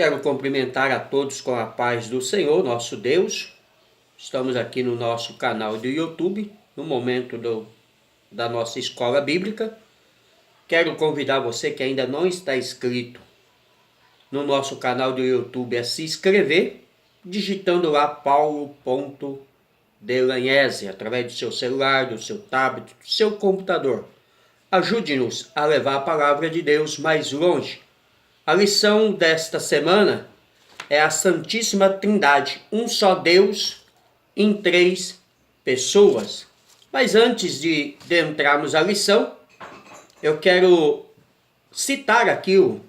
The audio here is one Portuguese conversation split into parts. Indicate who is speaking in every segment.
Speaker 1: Quero cumprimentar a todos com a paz do Senhor, nosso Deus. Estamos aqui no nosso canal do YouTube, no momento da nossa escola bíblica. Quero convidar você que ainda não está inscrito no nosso canal do YouTube a se inscrever, digitando lá paulo.delanhese, através do seu celular, do seu tablet, do seu computador. Ajude-nos a levar a palavra de Deus mais longe. A lição desta semana é a Santíssima Trindade, um só Deus em três pessoas. Mas antes de entrarmos à lição, eu quero citar aqui o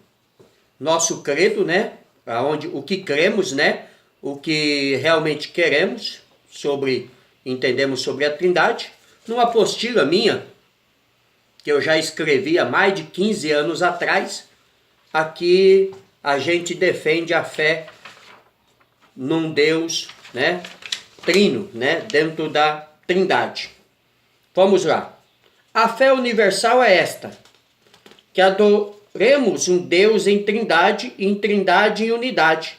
Speaker 1: nosso credo, o que cremos, o que realmente queremos, entendemos sobre a Trindade, numa apostila minha, que eu já escrevi há mais de 15 anos atrás. Aqui a gente defende a fé num Deus, trino, dentro da Trindade. Vamos lá. A fé universal é esta: que adoremos um Deus em Trindade em unidade,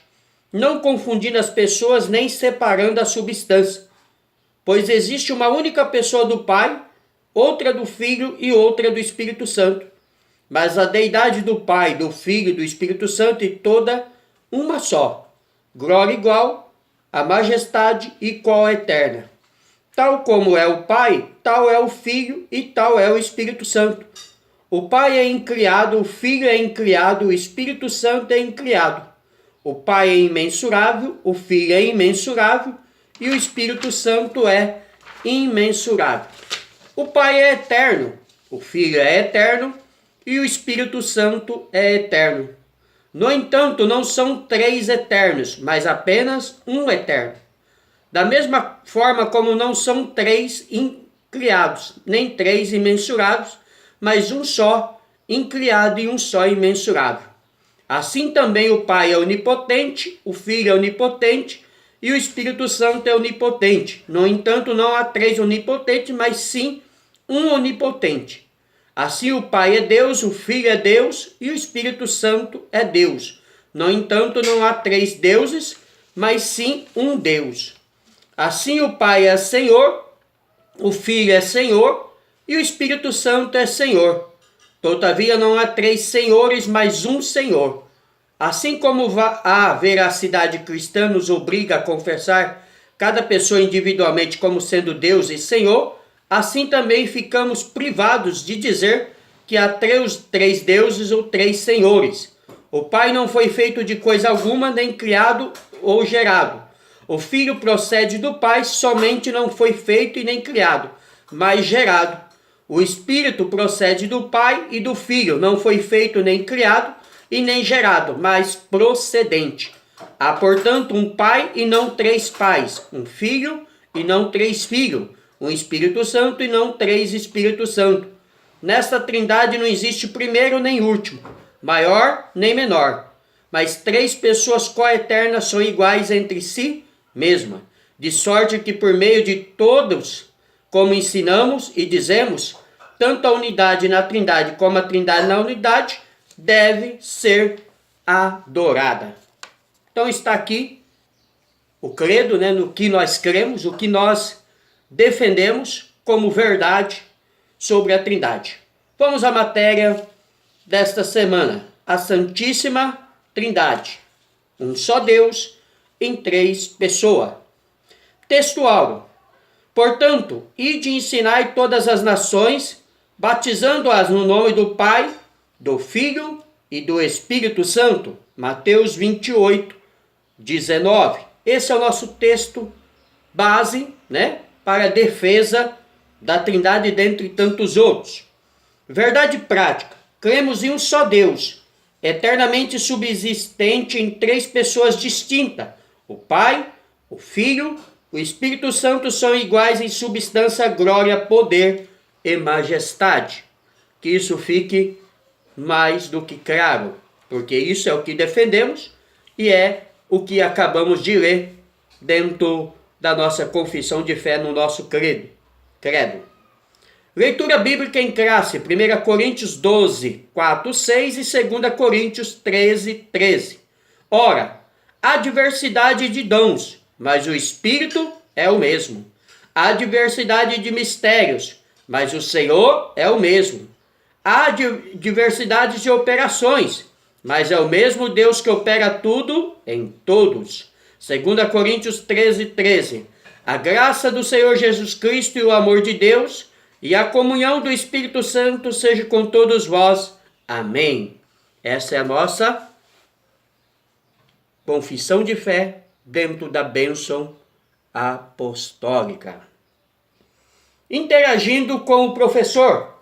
Speaker 1: não confundindo as pessoas nem separando a substância, pois existe uma única pessoa do Pai, outra do Filho e outra do Espírito Santo. Mas a deidade do Pai, do Filho e do Espírito Santo é toda uma só. Glória igual, a majestade igual eterna. Tal como é o Pai, tal é o Filho e tal é o Espírito Santo. O Pai é incriado, o Filho é incriado, o Espírito Santo é incriado. O Pai é imensurável, o Filho é imensurável e o Espírito Santo é imensurável. O Pai é eterno, o Filho é eterno e o Espírito Santo é eterno. No entanto, não são três eternos, mas apenas um eterno. Da mesma forma como não são três incriados, nem três imensuráveis, mas um só incriado e um só imensurável. Assim também o Pai é onipotente, o Filho é onipotente e o Espírito Santo é onipotente. No entanto, não há três onipotentes, mas sim um onipotente. Assim o Pai é Deus, o Filho é Deus e o Espírito Santo é Deus. No entanto, não há três deuses, mas sim um Deus. Assim o Pai é Senhor, o Filho é Senhor e o Espírito Santo é Senhor. Todavia não há três senhores, mas um Senhor. Assim como a veracidade cristã nos obriga a confessar cada pessoa individualmente como sendo Deus e Senhor, assim também ficamos privados de dizer que há três deuses ou três senhores. O Pai não foi feito de coisa alguma, nem criado ou gerado. O Filho procede do Pai, somente não foi feito e nem criado, mas gerado. O Espírito procede do Pai e do Filho, não foi feito nem criado e nem gerado, mas procedente. Há, portanto, um Pai e não três pais, um Filho e não três filhos, um Espírito Santo e não três Espíritos Santos. Nesta Trindade não existe primeiro nem último, maior nem menor, mas três pessoas coeternas são iguais entre si mesma, de sorte que por meio de todos, como ensinamos e dizemos, tanto a unidade na Trindade como a Trindade na unidade deve ser adorada. Então está aqui o credo, no que nós cremos, o que nós defendemos como verdade sobre a Trindade. Vamos à matéria desta semana. A Santíssima Trindade. Um só Deus em três pessoas. Textual. Portanto, ide e ensinai todas as nações, batizando-as no nome do Pai, do Filho e do Espírito Santo. Mateus 28, 19. Esse é o nosso texto base, para a defesa da Trindade dentre tantos outros. Verdade prática. Cremos em um só Deus, eternamente subsistente em três pessoas distintas. O Pai, o Filho, o Espírito Santo são iguais em substância, glória, poder e majestade. Que isso fique mais do que claro, porque isso é o que defendemos e é o que acabamos de ler dentro da nossa confissão de fé no nosso credo. Leitura bíblica em classe, 1 Coríntios 12, 4, 6 e 2 Coríntios 13, 13. Ora, há diversidade de dons, mas o Espírito é o mesmo. Há diversidade de mistérios, mas o Senhor é o mesmo. Há diversidade de operações, mas é o mesmo Deus que opera tudo em todos. 2 Coríntios 13:13. A graça do Senhor Jesus Cristo e o amor de Deus e a comunhão do Espírito Santo seja com todos vós. Amém. Essa é a nossa confissão de fé dentro da bênção apostólica. Interagindo com o professor.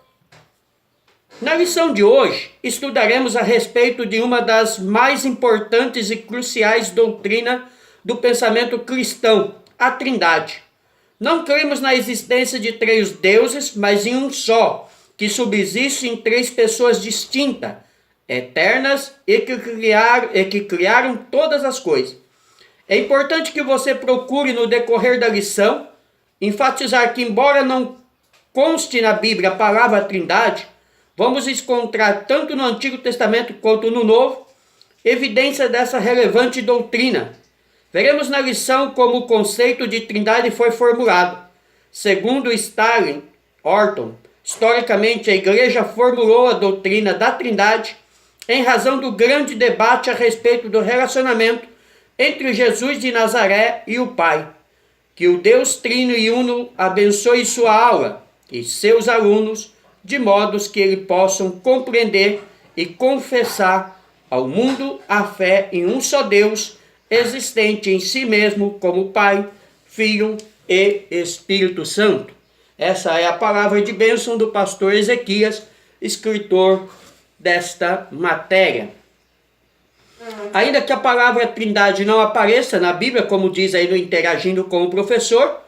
Speaker 1: Na lição de hoje, estudaremos a respeito de uma das mais importantes e cruciais doutrinas do pensamento cristão, a Trindade. Não cremos na existência de três deuses, mas em um só, que subsiste em três pessoas distintas, eternas e que criaram todas as coisas. É importante que você procure no decorrer da lição enfatizar que, embora não conste na Bíblia a palavra Trindade, vamos encontrar tanto no Antigo Testamento quanto no Novo evidência dessa relevante doutrina. Veremos na lição como o conceito de Trindade foi formulado. Segundo Stanley Horton, historicamente a Igreja formulou a doutrina da Trindade em razão do grande debate a respeito do relacionamento entre Jesus de Nazaré e o Pai. Que o Deus Trino e Uno abençoe sua aula e seus alunos, de modos que eles possam compreender e confessar ao mundo a fé em um só Deus, existente em si mesmo como Pai, Filho e Espírito Santo. Essa é a palavra de bênção do pastor Ezequias, escritor desta matéria. Ainda que a palavra Trindade não apareça na Bíblia, como diz aí no Interagindo com o Professor,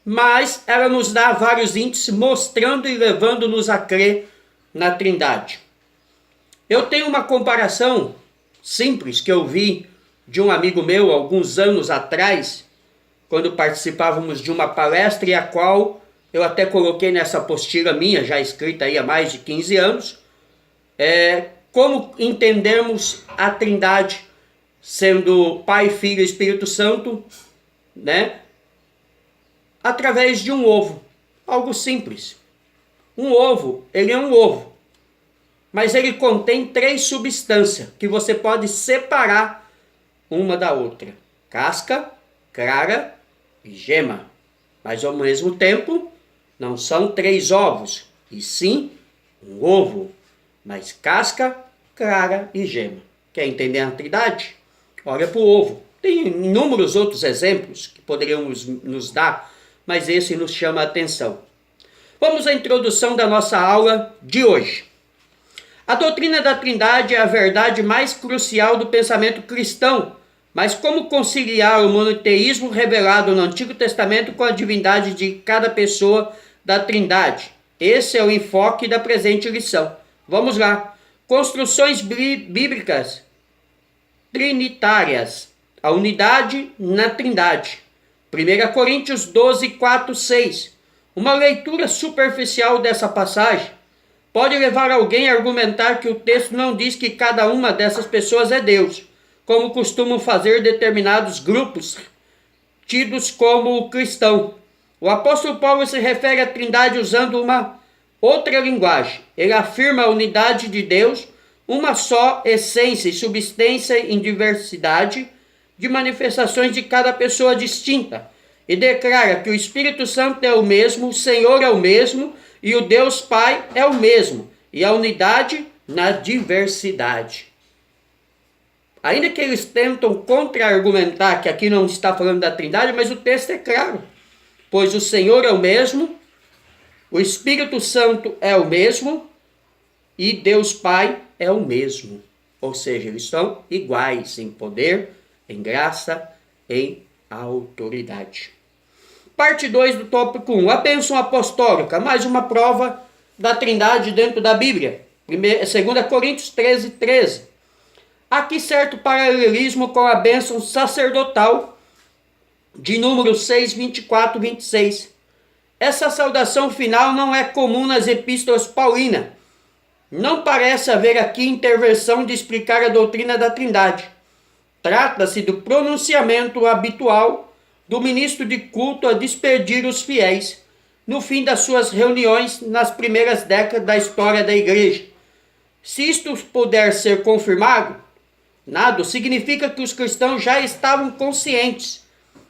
Speaker 1: mas ela nos dá vários índices mostrando e levando-nos a crer na Trindade. Eu tenho uma comparação simples que eu vi de um amigo meu alguns anos atrás, quando participávamos de uma palestra e a qual eu até coloquei nessa apostila minha, já escrita aí há mais de 15 anos, como entendermos a Trindade sendo Pai, Filho e Espírito Santo, né? Através de um ovo. Algo simples. Um ovo, ele é um ovo. Mas ele contém três substâncias que você pode separar uma da outra. Casca, clara e gema. Mas ao mesmo tempo, não são três ovos, e sim um ovo. Mas casca, clara e gema. Quer entender a Trindade? Olha para o ovo. Tem inúmeros outros exemplos que poderíamos nos dar, mas esse nos chama a atenção. Vamos à introdução da nossa aula de hoje. A doutrina da Trindade é a verdade mais crucial do pensamento cristão, mas como conciliar o monoteísmo revelado no Antigo Testamento com a divindade de cada pessoa da Trindade? Esse é o enfoque da presente lição. Vamos lá. Construções bíblicas trinitárias. A unidade na Trindade. 1 Coríntios 12, 4, 6. Uma leitura superficial dessa passagem pode levar alguém a argumentar que o texto não diz que cada uma dessas pessoas é Deus, como costumam fazer determinados grupos tidos como cristão. O apóstolo Paulo se refere à Trindade usando uma outra linguagem. Ele afirma a unidade de Deus, uma só essência e substância em diversidade de manifestações de cada pessoa distinta, e declara que o Espírito Santo é o mesmo, o Senhor é o mesmo, e o Deus Pai é o mesmo, e a unidade na diversidade. Ainda que eles tentam contra-argumentar que aqui não está falando da Trindade, mas o texto é claro, pois o Senhor é o mesmo, o Espírito Santo é o mesmo, e Deus Pai é o mesmo. Ou seja, eles são iguais em poder, em graça, em autoridade. Parte 2 do tópico 1. A bênção apostólica. Mais uma prova da Trindade dentro da Bíblia. 2 Coríntios 13, 13. Aqui certo paralelismo com a bênção sacerdotal de Números 6, 24, 26. Essa saudação final não é comum nas epístolas paulinas. Não parece haver aqui intervenção de explicar a doutrina da Trindade. Trata-se do pronunciamento habitual do ministro de culto a despedir os fiéis no fim das suas reuniões nas primeiras décadas da história da igreja. Se isto puder ser confirmado, nada significa que os cristãos já estavam conscientes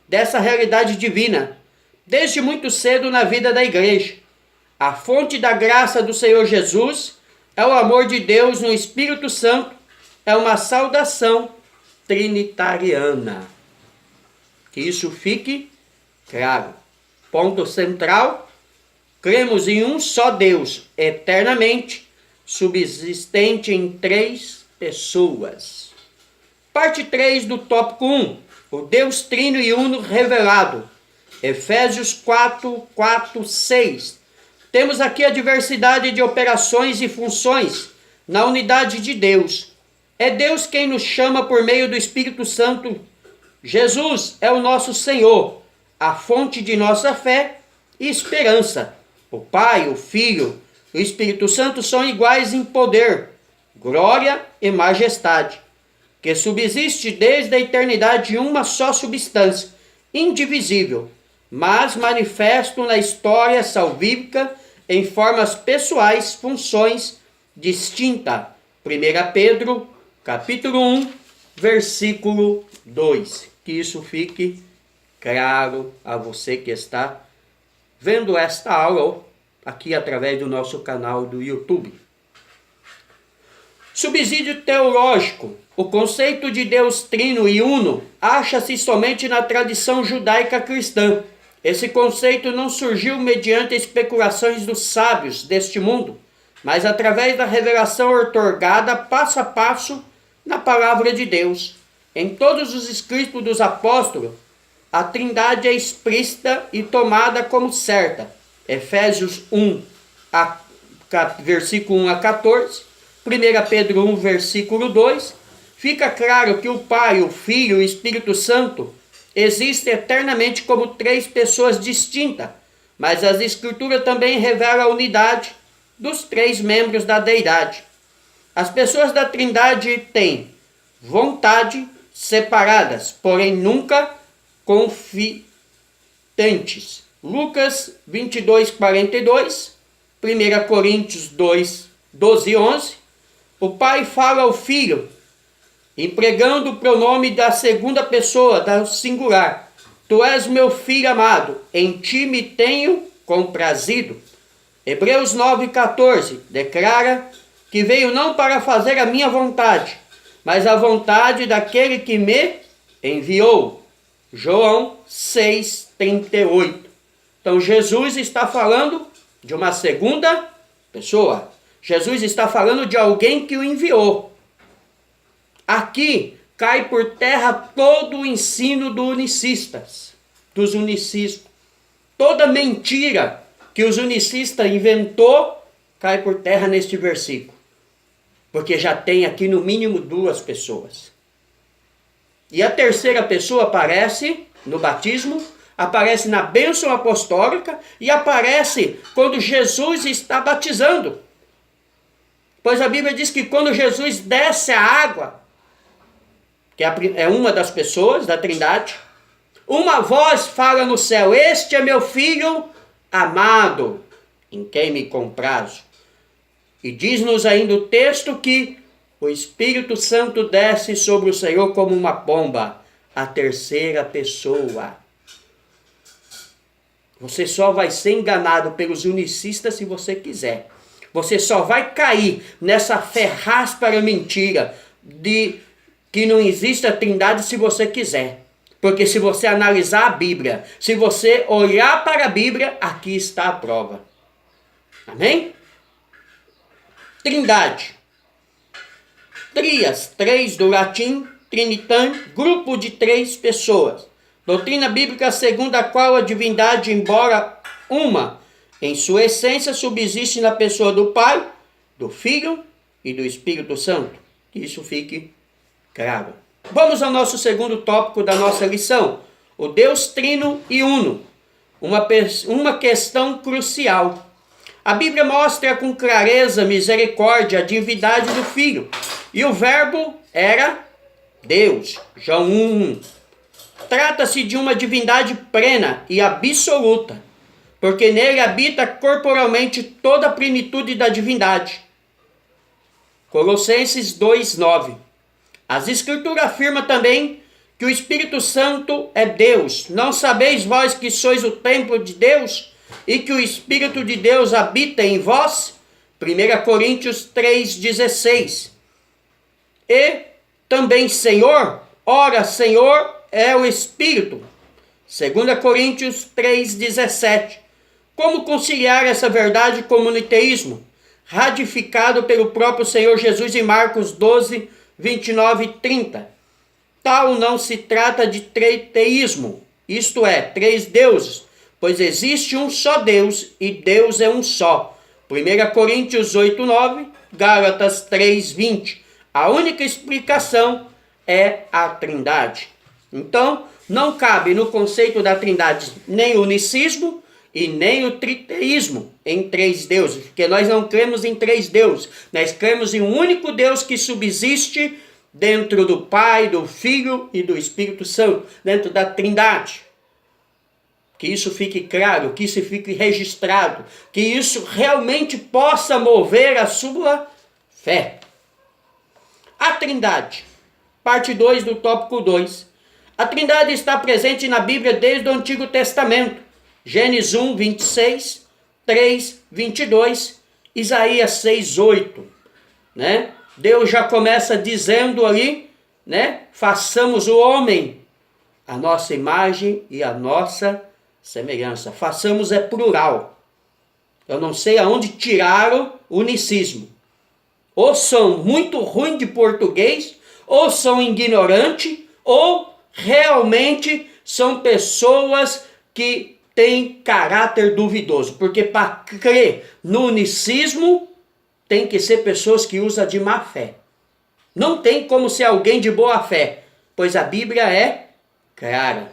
Speaker 1: dessa realidade divina desde muito cedo na vida da igreja. A fonte da graça do Senhor Jesus é o amor de Deus no Espírito Santo, é uma saudação trinitariana. Que isso fique claro. Ponto central: cremos em um só Deus, eternamente subsistente em 3 pessoas. Parte 3 do tópico 1. O Deus Trino e Uno revelado. Efésios 4, 4, 6. Temos aqui a diversidade de operações e funções na unidade de Deus. É Deus quem nos chama por meio do Espírito Santo. Jesus é o nosso Senhor, a fonte de nossa fé e esperança. O Pai, o Filho e o Espírito Santo são iguais em poder, glória e majestade, que subsiste desde a eternidade em uma só substância, indivisível, mas manifesto na história salvífica em formas pessoais, funções distintas. 1 Pedro, capítulo 1, versículo 2. Que isso fique claro a você que está vendo esta aula aqui através do nosso canal do YouTube. Subsídio teológico. O conceito de Deus Trino e Uno acha-se somente na tradição judaica cristã. Esse conceito não surgiu mediante especulações dos sábios deste mundo, mas através da revelação outorgada passo a passo na palavra de Deus. Em todos os escritos dos apóstolos, a Trindade é explícita e tomada como certa. Efésios 1, versículo 1 a 14, 1 Pedro 1, versículo 2, fica claro que o Pai, o Filho e o Espírito Santo existem eternamente como 3 pessoas distintas, mas as Escrituras também revelam a unidade dos 3 membros da deidade. As pessoas da Trindade têm vontade separadas, porém nunca conflitantes. Lucas 22, 42, 1 Coríntios 2, 12 e 11. O Pai fala ao Filho, empregando o pronome da segunda pessoa, da singular. Tu és meu filho amado, em ti me tenho comprazido. Hebreus 9, 14 declara que veio não para fazer a minha vontade, mas a vontade daquele que me enviou. João 6, 38. Então Jesus está falando de uma segunda pessoa. Jesus está falando de alguém que o enviou. Aqui cai por terra todo o ensino dos unicistas. Toda mentira que os unicistas inventou cai por terra neste versículo. Porque já tem aqui no mínimo 2 pessoas. E a terceira pessoa aparece no batismo, aparece na bênção apostólica e aparece quando Jesus está batizando. Pois a Bíblia diz que quando Jesus desce a água, que é uma das pessoas da Trindade, uma voz fala no céu: este é meu filho amado, em quem me comprazo. E diz-nos ainda o texto que o Espírito Santo desce sobre o Senhor como uma pomba, a terceira pessoa. Você só vai ser enganado pelos unicistas se você quiser. Você só vai cair nessa ferráspera mentira de que não existe a Trindade se você quiser. Porque se você analisar a Bíblia, se você olhar para a Bíblia, aqui está a prova. Amém? Trindade. Trias, 3 do latim, trinitan, grupo de 3 pessoas. Doutrina bíblica segundo a qual a divindade, embora uma, em sua essência, subsiste na pessoa do Pai, do Filho e do Espírito Santo. Que isso fique claro. Vamos ao nosso segundo tópico da nossa lição. O Deus Trino e Uno. Uma questão crucial. A Bíblia mostra com clareza, misericórdia, a divindade do Filho. E o verbo era Deus, João 1:1. Trata-se de uma divindade plena e absoluta, porque nele habita corporalmente toda a plenitude da divindade. Colossenses 2:9. As Escrituras afirmam também que o Espírito Santo é Deus. Não sabeis vós que sois o templo de Deus e que o Espírito de Deus habita em vós? 1 Coríntios 3:16. E também Senhor, ora Senhor é o Espírito. 2 Coríntios 3:17. Como conciliar essa verdade com o monoteísmo, ratificado pelo próprio Senhor Jesus em Marcos 12:29 e 30? Tal não se trata de triteísmo, isto é, três deuses, pois existe um só Deus e Deus é um só. 1 Coríntios 8:9, Gálatas 3:20. A única explicação é a Trindade. Então, não cabe no conceito da Trindade nem o unicismo e nem o triteísmo em três deuses, porque nós não cremos em três deuses, nós cremos em um único Deus que subsiste dentro do Pai, do Filho e do Espírito Santo, dentro da Trindade. Que isso fique claro, que isso fique registrado, que isso realmente possa mover a sua fé. A Trindade, parte 2 do tópico 2. A Trindade está presente na Bíblia desde o Antigo Testamento. Gênesis 1:26, 3:22, Isaías 6:8, né? Deus já começa dizendo ali, né? Façamos o homem a nossa imagem e a nossa semelhança. Façamos é plural. Eu não sei aonde tiraram o unicismo. Ou são muito ruins de português, ou são ignorantes, ou realmente são pessoas que têm caráter duvidoso. Porque para crer no unicismo, tem que ser pessoas que usam de má fé. Não tem como ser alguém de boa fé, pois a Bíblia é clara.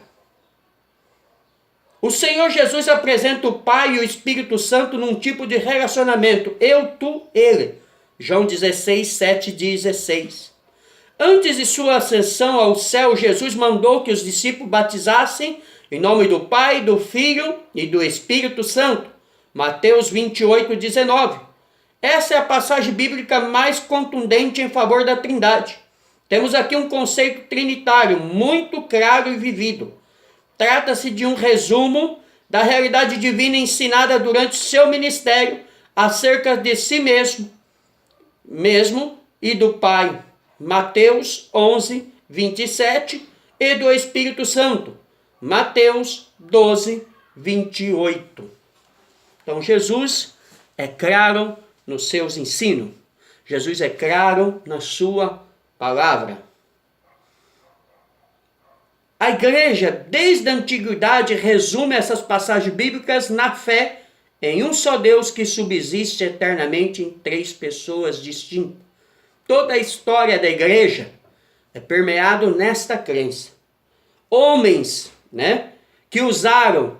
Speaker 1: O Senhor Jesus apresenta o Pai e o Espírito Santo num tipo de relacionamento. Eu, tu, ele. João 16:7-16. Antes de sua ascensão ao céu, Jesus mandou que os discípulos batizassem em nome do Pai, do Filho e do Espírito Santo. Mateus 28:19. Essa é a passagem bíblica mais contundente em favor da Trindade. Temos aqui um conceito trinitário muito claro e vivido. Trata-se de um resumo da realidade divina ensinada durante seu ministério acerca de si mesmo e do Pai. Mateus 11:27 e do Espírito Santo. Mateus 12:28. Então Jesus é claro nos seus ensinos. Jesus é claro na sua palavra. A igreja, desde a antiguidade, resume essas passagens bíblicas na fé em um só Deus que subsiste eternamente em três pessoas distintas. Toda a história da igreja é permeado nesta crença. Homens, que usaram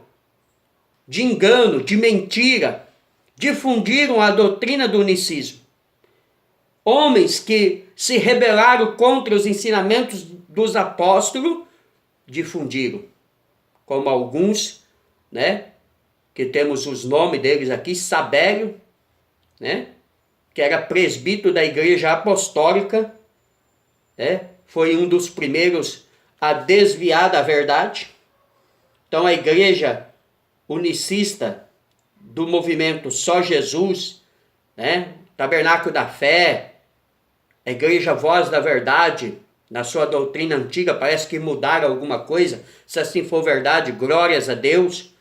Speaker 1: de engano, de mentira, difundiram a doutrina do unicismo. Homens que se rebelaram contra os ensinamentos dos apóstolos, difundiram. Como alguns, que temos os nomes deles aqui, Sabélio, que era presbítero da igreja apostólica, foi um dos primeiros a desviar da verdade. Então a igreja unicista do movimento Só Jesus, Tabernáculo da Fé, a igreja Voz da Verdade, na sua doutrina antiga, parece que mudaram alguma coisa. Se assim for verdade, glórias a Deus,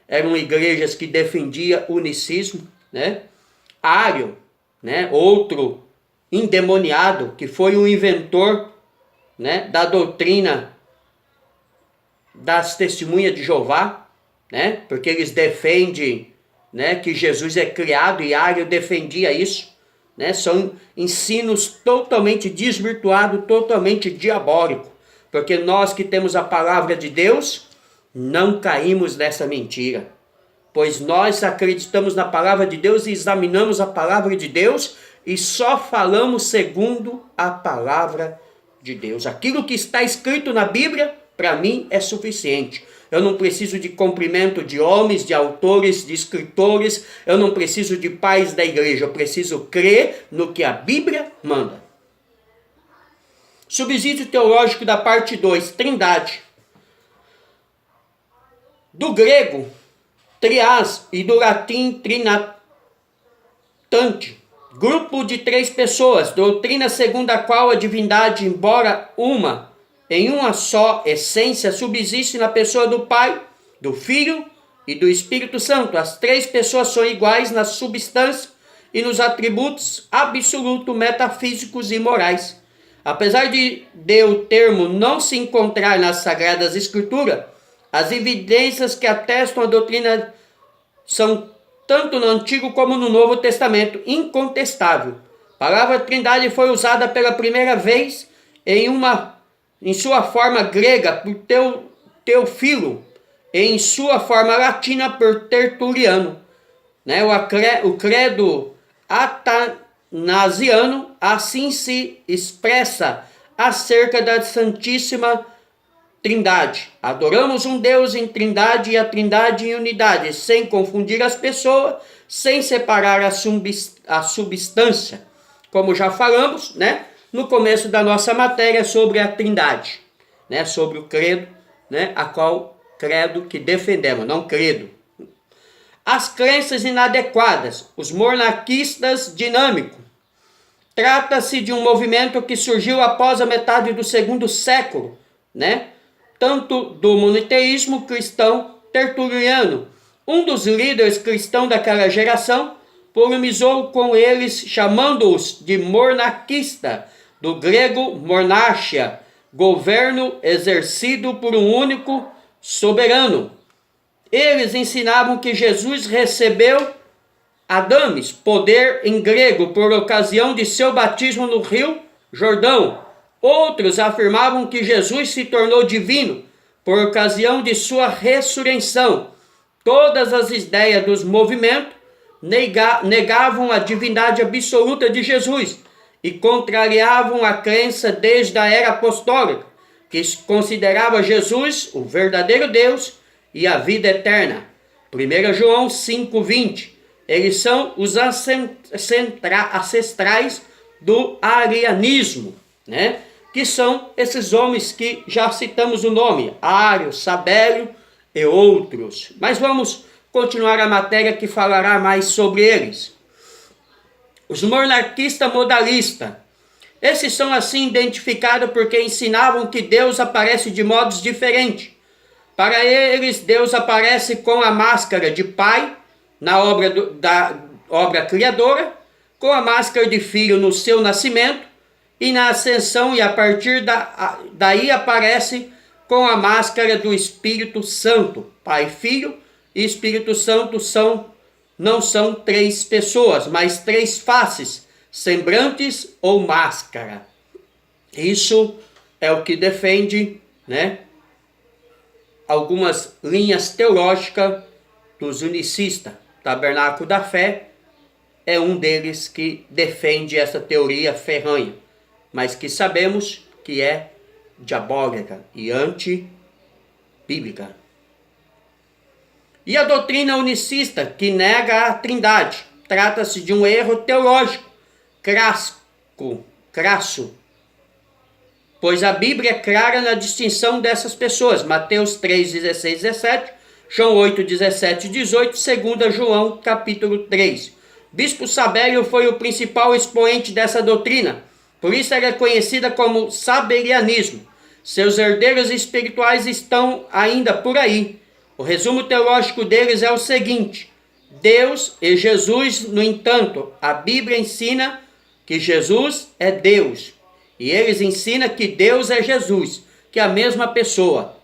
Speaker 1: Eram igrejas que defendiam o unicismo, Ário, outro endemoniado, que foi o inventor, da doutrina das testemunhas de Jeová, porque eles defendem, que Jesus é criado, e Ário defendia isso, são ensinos totalmente desvirtuados, totalmente diabólicos, porque nós que temos a palavra de Deus, não caímos nessa mentira, pois nós acreditamos na palavra de Deus e examinamos a palavra de Deus e só falamos segundo a palavra de Deus. Aquilo que está escrito na Bíblia, para mim, é suficiente. Eu não preciso de cumprimento de homens, de autores, de escritores. Eu não preciso de pais da igreja. Eu preciso crer no que a Bíblia manda. Subsídio teológico da parte 2, Trindade. Do grego, triás, e do latim, trinatante. Grupo de 3 pessoas, doutrina segundo a qual a divindade, embora uma, em uma só essência, subsiste na pessoa do Pai, do Filho e do Espírito Santo. As 3 pessoas são iguais na substância e nos atributos absolutos, metafísicos e morais. Apesar de o termo não se encontrar nas Sagradas Escrituras, as evidências que atestam a doutrina são tanto no Antigo como no Novo Testamento incontestável. A palavra Trindade foi usada pela primeira vez em sua forma grega por Teófilo, e em sua forma latina por Tertuliano. O credo atanasiano assim se expressa acerca da Santíssima Trindade. Adoramos um Deus em trindade e a trindade em unidade, sem confundir as pessoas, sem separar a substância. Como já falamos, no começo da nossa matéria sobre a trindade, sobre o credo, a qual credo que defendemos, não credo. As crenças inadequadas, os monarquistas dinâmicos. Trata-se de um movimento que surgiu após a metade do 2º século, tanto do monoteísmo cristão tertuliano. Um dos líderes cristãos daquela geração polemizou com eles, chamando-os de monarquista, do grego monarchia, governo exercido por um único soberano. Eles ensinavam que Jesus recebeu adames, poder em grego, por ocasião de seu batismo no rio Jordão. Outros afirmavam que Jesus se tornou divino por ocasião de sua ressurreição. Todas as ideias dos movimentos negavam a divindade absoluta de Jesus e contrariavam a crença desde a era apostólica, que considerava Jesus o verdadeiro Deus e a vida eterna. 1 João 5,20. Eles são os ancestrais do arianismo, que são esses homens que já citamos o nome, Ário, Sabélio e outros. Mas vamos continuar a matéria que falará mais sobre eles. Os monarquistas modalistas. Esses são assim identificados porque ensinavam que Deus aparece de modos diferentes. Para eles, Deus aparece com a máscara de pai na da obra criadora, com a máscara de filho no seu nascimento e na ascensão, e a partir daí aparece com a máscara do Espírito Santo. Pai, Filho e Espírito Santo não são 3 pessoas, mas 3 faces, semblantes ou máscara. Isso é o que defende, algumas linhas teológicas dos unicistas. Tabernáculo da Fé é um deles que defende essa teoria ferranha, mas que sabemos que é diabólica e antibíblica. E a doutrina unicista, que nega a trindade, trata-se de um erro teológico crasso, pois a Bíblia é clara na distinção dessas pessoas. Mateus 3, 16, 17, João 8, 17 e 18, 2 João capítulo 3. Bispo Sabélio foi o principal expoente dessa doutrina, por isso ela é conhecida como sabelianismo. Seus herdeiros espirituais estão ainda por aí. O resumo teológico deles é o seguinte: Deus e Jesus, no entanto, a Bíblia ensina que Jesus é Deus. E eles ensinam que Deus é Jesus, que é a mesma pessoa.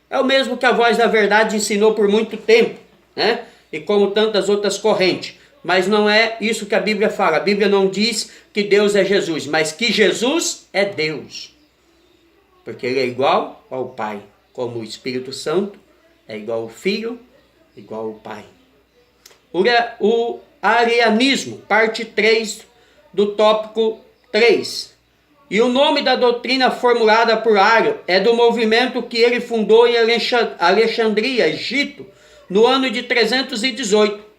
Speaker 1: É o mesmo que a Voz da Verdade ensinou por muito tempo, E como tantas outras correntes. Mas não é isso que a Bíblia fala. A Bíblia não diz que Deus é Jesus, mas que Jesus é Deus. Porque ele é igual ao Pai, como o Espírito Santo é igual ao Filho, igual ao Pai. O arianismo, parte 3 do tópico 3. E o nome da doutrina formulada por Ario é do movimento que ele fundou em Alexandria, Egito, no ano de 318.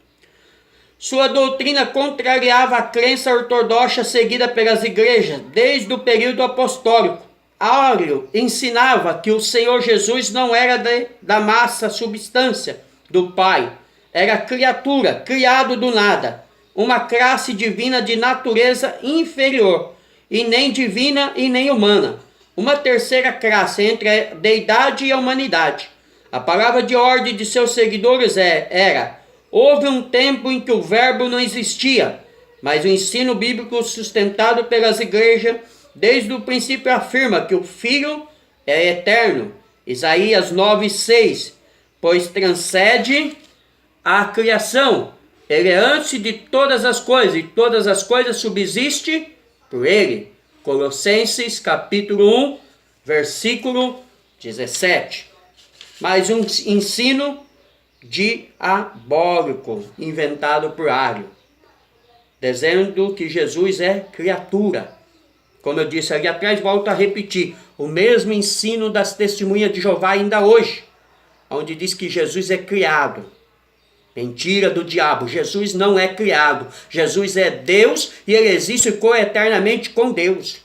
Speaker 1: Sua doutrina contrariava a crença ortodoxa seguida pelas igrejas desde o período apostólico. Ario ensinava que o Senhor Jesus não era da massa substância do Pai, era criatura, criado do nada, uma classe divina de natureza inferior, e nem divina e nem humana, uma terceira classe entre a deidade e a humanidade. A palavra de ordem de seus seguidores era: houve um tempo em que o verbo não existia, mas o ensino bíblico sustentado pelas igrejas desde o princípio afirma que o Filho é eterno. Isaías 9:6, pois transcende a criação. Ele é antes de todas as coisas, e todas as coisas subsistem por ele. Colossenses capítulo 1, versículo 17. Mais um ensino diabólico inventado por Ario, dizendo que Jesus é criatura. Como eu disse ali atrás, volto a repetir, o mesmo ensino das testemunhas de Jeová ainda hoje, onde diz que Jesus é criado. Mentira do diabo, Jesus não é criado, Jesus é Deus e ele existe coeternamente com Deus.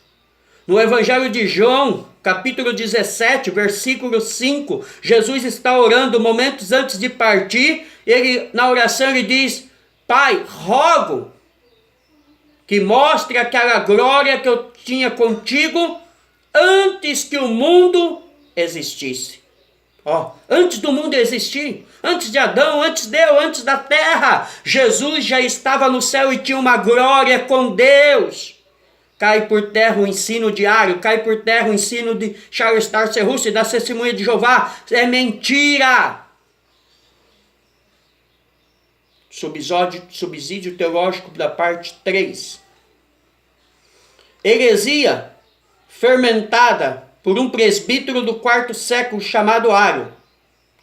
Speaker 1: No Evangelho de João, capítulo 17, versículo 5, Jesus está orando momentos antes de partir, na oração ele diz: Pai, rogo que mostre aquela glória que eu tinha contigo antes que o mundo existisse. Antes do mundo existir, antes de Adão, antes de eu, antes da terra, Jesus já estava no céu e tinha uma glória com Deus. Cai por terra o ensino de Ario, cai por terra o ensino de Charles Taze Russell, da Testemunha de Jeová. É mentira. Subsídio teológico da parte 3. Heresia fermentada por um presbítero do 4º século chamado Ario,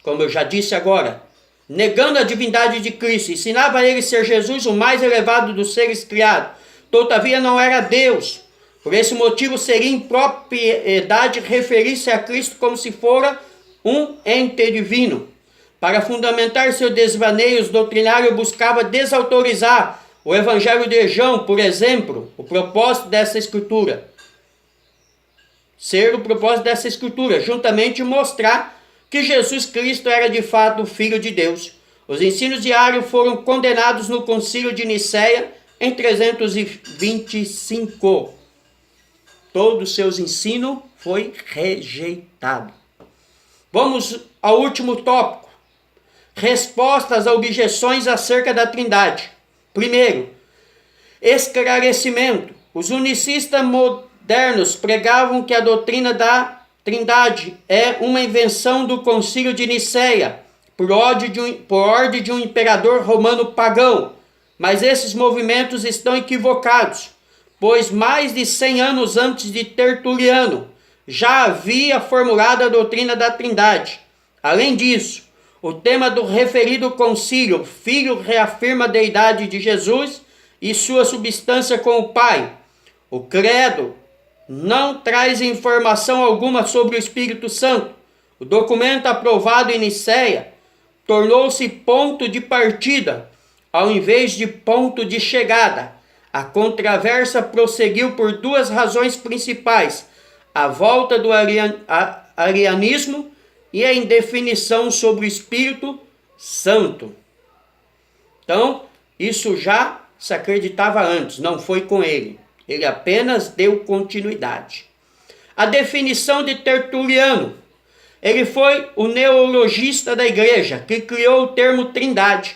Speaker 1: como eu já disse agora, negando a divindade de Cristo, ensinava a ele ser Jesus o mais elevado dos seres criados, todavia não era Deus. Por esse motivo seria impropriedade referir-se a Cristo como se fora um ente divino. Para fundamentar seus desvaneios doutrinários, buscava desautorizar o Evangelho de João, por exemplo, o propósito dessa escritura. Ser o propósito dessa escritura, juntamente mostrar que Jesus Cristo era de fato o Filho de Deus. Os ensinos de Ario foram condenados no Concílio de Nicéia em 325. Todo o seu ensino foi rejeitado. Vamos ao último tópico. Respostas a objeções acerca da Trindade. Primeiro, esclarecimento. Os unicistas modernos pregavam que a doutrina da Trindade é uma invenção do Concílio de Nicéia, por ordem de um imperador romano pagão. Mas esses movimentos estão equivocados, pois mais de 100 anos antes de Tertuliano já havia formulado a doutrina da Trindade. Além disso, o tema do referido concílio, o Filho reafirma a deidade de Jesus e sua substância com o Pai. O credo não traz informação alguma sobre o Espírito Santo. O documento aprovado em Nicéia tornou-se ponto de partida, ao invés de ponto de chegada. A controvérsia prosseguiu por duas razões principais: a volta do arianismo e a indefinição sobre o Espírito Santo. Então, isso já se acreditava antes, não foi com ele. Ele apenas deu continuidade. A definição de Tertuliano. Ele foi o neologista da igreja que criou o termo Trindade.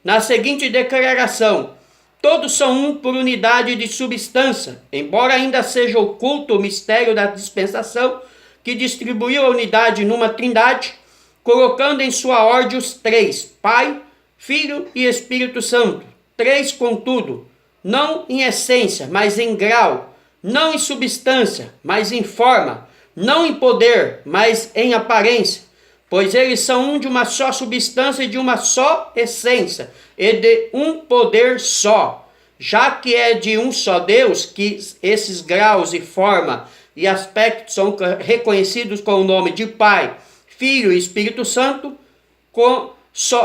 Speaker 1: Na seguinte declaração: todos são um por unidade de substância, embora ainda seja oculto o mistério da dispensação que distribuiu a unidade numa trindade, colocando em sua ordem os três, Pai, Filho e Espírito Santo. Três, contudo, não em essência, mas em grau, não em substância, mas em forma, não em poder, mas em aparência, pois eles são um de uma só substância e de uma só essência, e de um poder só. já que é de um só Deus que esses graus e forma e aspectos são reconhecidos com o nome de Pai, Filho e Espírito Santo, com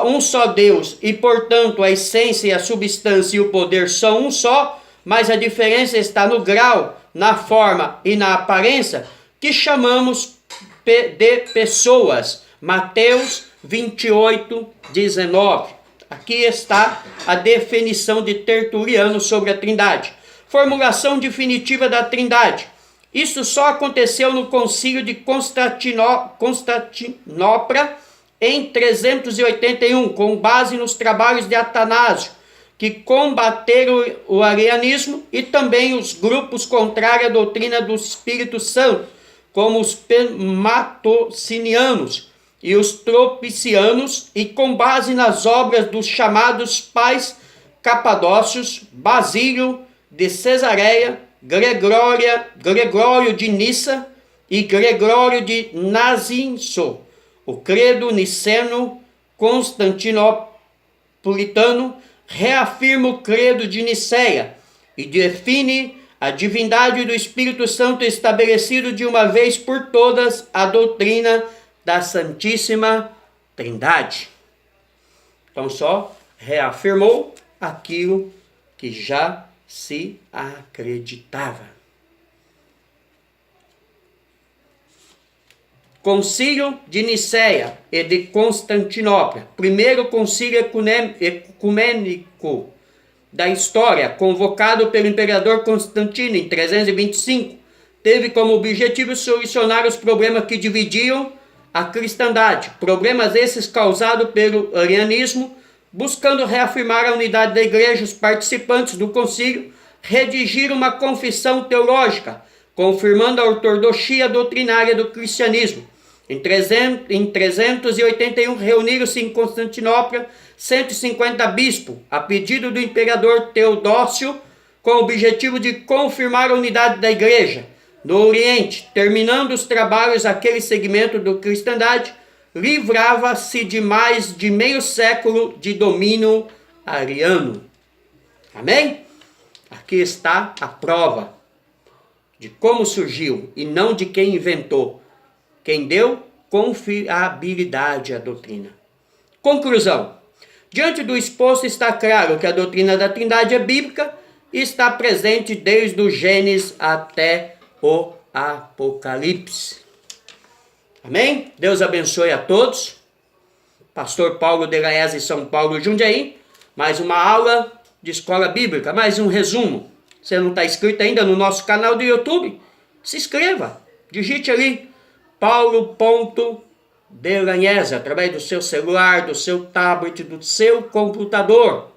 Speaker 1: um só Deus, e portanto a essência e a substância e o poder são um só, mas a diferença está no grau, na forma e na aparência, que chamamos de pessoas. Mateus 28, 19. Aqui está a definição de Tertuliano sobre a Trindade. Formulação definitiva da Trindade. Isso só aconteceu no Concílio de Constantinopla em 381, com base nos trabalhos de Atanásio, que combateram o arianismo e também os grupos contrários à doutrina do Espírito Santo, como os pematocinianos e os tropicianos, e com base nas obras dos chamados pais capadócios, Basílio de Cesareia, Gregório de Nissa e Gregório de Nazianzo, o credo niceno constantinopolitano reafirma o credo de Niceia e define a divindade do Espírito Santo, estabelecido de uma vez por todas a doutrina da Santíssima Trindade. Então só reafirmou aquilo que já se acreditava. Concílio de Niceia e de Constantinopla, primeiro concílio ecumênico da história, convocado pelo imperador Constantino em 325, teve como objetivo solucionar os problemas que dividiam a cristandade, problemas esses causados pelo arianismo, buscando reafirmar a unidade da igreja. Os participantes do concílio redigiram uma confissão teológica, confirmando a ortodoxia doutrinária do cristianismo. Em 381, reuniram-se em Constantinopla 150 bispos, a pedido do imperador Teodósio, com o objetivo de confirmar a unidade da igreja no Oriente. Terminando os trabalhos, aquele segmento da cristandade livrava-se de mais de meio século de domínio ariano. Amém? Aqui está a prova de como surgiu e não de quem inventou. Quem deu confiabilidade à doutrina. Conclusão. Diante do exposto está claro que a doutrina da Trindade é bíblica e está presente desde o Gênesis até o Apocalipse. Amém? Deus abençoe a todos. Pastor Paulo de Gaese, São Paulo, Jundiaí. Mais uma aula de escola bíblica, mais um resumo. Você não está inscrito ainda no nosso canal do YouTube? Se inscreva. Digite ali Paulo.Delanhese, através do seu celular, do seu tablet, do seu computador.